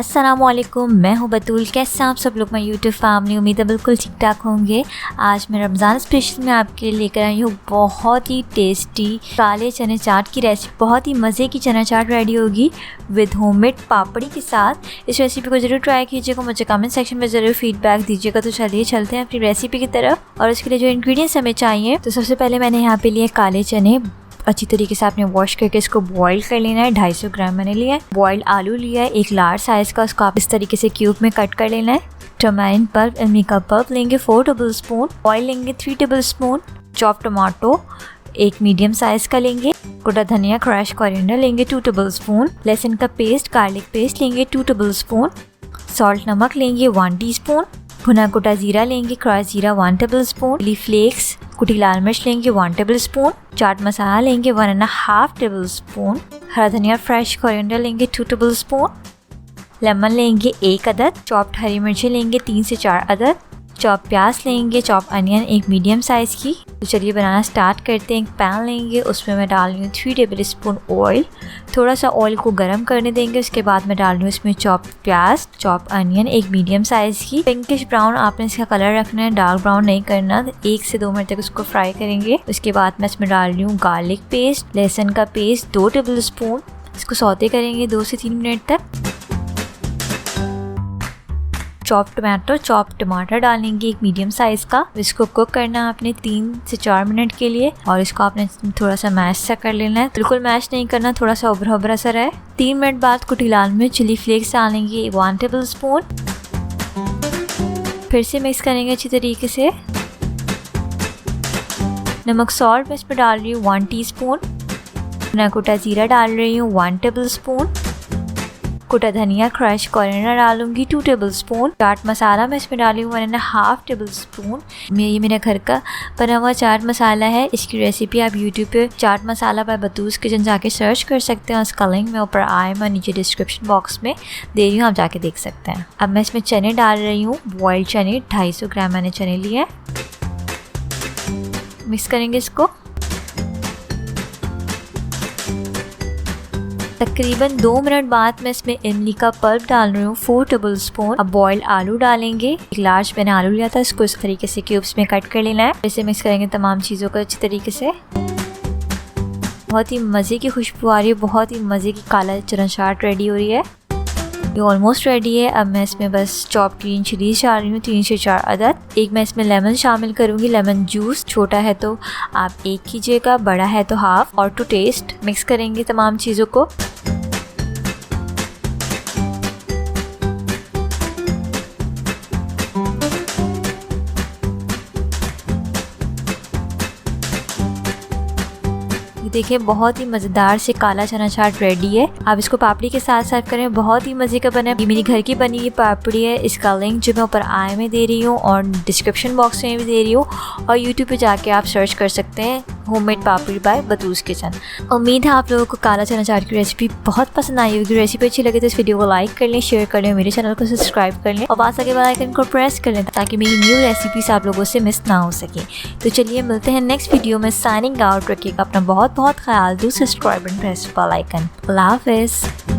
अस्सलामुअलैकुम, मैं हूँ बतूल। कैसे हैं आप सब लोग? मैं यूट्यूब फैमिली, उम्मीद है बिल्कुल ठीक ठाक होंगे। आज मैं रमज़ान स्पेशल में आपके लिए लेकर आई हूँ बहुत ही टेस्टी काले चने चाट की रेसिपी। बहुत ही मज़े की चना चाट रेडी होगी विद होममेड पापड़ी के साथ। इस रेसिपी को ज़रूर ट्राई कीजिएगा, मुझे कमेंट सेक्शन में ज़रूर फीडबैक दीजिएगा। तो चलिए चलते हैं अपनी रेसिपी की तरफ। और इसके लिए जो इंग्रेडिएंट्स हमें चाहिए, तो सबसे पहले मैंने यहाँ पे लिए काले चने। अच्छी तरीके से आपने वॉश करके इसको बॉईल कर लेना है। 250 ग्राम मैंने लिया है। बॉइल्ड आलू लिया है एक लार्ज साइज़ का, उसको आप इस तरीके से क्यूब में कट कर लेना है। टमाइन पल्प, इमली का पल्प लेंगे 4 टेबल स्पून। ऑयल लेंगे 3 टेबल स्पून। चॉप टमाटो एक मीडियम साइज़ का लेंगे। कुटा धनिया, क्रश कोरिएंडर लेंगे 2 टेबल स्पून। लहसुन का पेस्ट, गार्लिक पेस्ट लेंगे 2 टेबल स्पून। सॉल्ट नमक लेंगे 1 टीस्पून। भुना कुटा जीरा लेंगे, क्रश जीरा 1 टेबल स्पून। चिली फ्लेक्स कुटी लाल मिर्च लेंगे 1 टेबल स्पून। चाट मसाला लेंगे 1.5 टेबल स्पून। हरा धनिया, फ्रेश कोरिएंडर लेंगे 2 टेबल स्पून। लेमन लेंगे 1 अदद। चॉप्ड हरी मिर्ची लेंगे 3 से 4 अदद। चॉप प्याज लेंगे, चॉप अनियन एक मीडियम साइज़ की। तो चलिए बनाना स्टार्ट करते हैं। एक पैन लेंगे, उसमें मैं डाल रही हूँ 3 टेबल स्पून ऑयल। थोड़ा सा ऑयल को गर्म करने देंगे। उसके बाद मैं डाल रही हूँ इसमें चॉप प्याज, चॉप अनियन एक मीडियम साइज़ की। पिंकिश ब्राउन आपने इसका कलर रखना है, डार्क ब्राउन नहीं करना। 1 से 2 मिनट तक उसको फ्राई करेंगे। उसके बाद मैं इसमें डाल रही हूँ गार्लिक पेस्ट, लहसुन का पेस्ट 2 टेबल स्पून। इसको सौते करेंगे 2 से 3 मिनट तक। चॉप टमाटो, चॉप टमाटर डालेंगे एक मीडियम साइज़ का। इसको कुक करना है आपने 3 से 4 मिनट के लिए। और इसको आपने थोड़ा सा मैश सा कर लेना है, बिल्कुल मैश नहीं करना, थोड़ा सा उभरा उभरा सा रहे। 3 मिनट बाद कुटी लाल मिर्च, चिली फ्लेक्स डालेंगे 1 टेबल स्पून। फिर से मिक्स करेंगे अच्छी तरीके से। नमक सॉल्ट मैं इसमें डाल रही हूँ 1 टीस्पून। भुना कुटा जीरा डाल रही हूँ 1 टेबल स्पून। कुटा धनिया, क्रश कोरिएंडर डालूंगी 2 टेबल स्पून। चाट मसाला मैं इसमें डाली हूँ 1.5 टेबल स्पून। ये मेरे घर का बना हुआ चाट मसाला है। इसकी रेसिपी आप यूट्यूब पे चाट मसाला बाय बतूस किचन जाके सर्च कर सकते हैं। उसका लिंक मैं ऊपर आई में नीचे डिस्क्रिप्शन बॉक्स में दे रही हूँ, आप जाके देख सकते हैं। अब मैं इसमें चने डाल रही हूँ, बॉइल्ड चने 250 ग्राम मैंने चने लिए हैं। मिक्स करेंगे इसको। तकरीबन 2 मिनट बाद मैं इसमें इमली का पल्प डाल रही हूँ 4 टेबल स्पून। अब बॉइल्ड आलू डालेंगे। एक लार्ज मैंने आलू लिया था, इसको इस तरीके से क्यूब्स में कट कर लेना है। इसे मिक्स करेंगे तमाम चीज़ों को अच्छी तरीके से। बहुत ही मज़े की खुशबू आ रही है, बहुत ही मज़े की काला चना चाट रेडी हो रही है। ये ऑलमोस्ट रेडी है। अब मैं इसमें बस चॉप ग्रीन चिलीज डाल रही हूँ 3 से 4 अदद। एक मैं इसमें लेमन शामिल करूँगी, लेमन जूस। छोटा है तो आप 1 कीजिएगा, बड़ा है तो हाफ। और टू टेस्ट मिक्स करेंगे तमाम चीज़ों को। देखिए बहुत ही मज़ेदार से काला चना चाट रेडी है। आप इसको पापड़ी के साथ सर्व करें, बहुत ही मज़े का बना है। ये मेरी घर की बनी हुई पापड़ी है। इसका लिंक जो मैं ऊपर आई में दे रही हूँ और डिस्क्रिप्शन बॉक्स में भी दे रही हूँ। और यूट्यूब पे जाके आप सर्च कर सकते हैं होममेड पापड़ी बाय बतूस किचन। उम्मीद है आप लोगों को काला चना चाट की रेसिपी बहुत पसंद आई होगी। रेसिपी अच्छी लगे तो इस वीडियो को लाइक कर लें, शेयर कर लें, मेरे चैनल को सब्सक्राइब कर लें और पास आगे बेल आइकन को प्रेस कर लें ताकि मेरी न्यू रेसिपीज आप लोगों से मिस ना हो सके। तो चलिए मिलते हैं नेक्स्ट वीडियो में। Signing out. रखिएगा अपना बहुत बहुत ख्याल। Do subscribe and press bell icon. अल्लाह हाफिज़।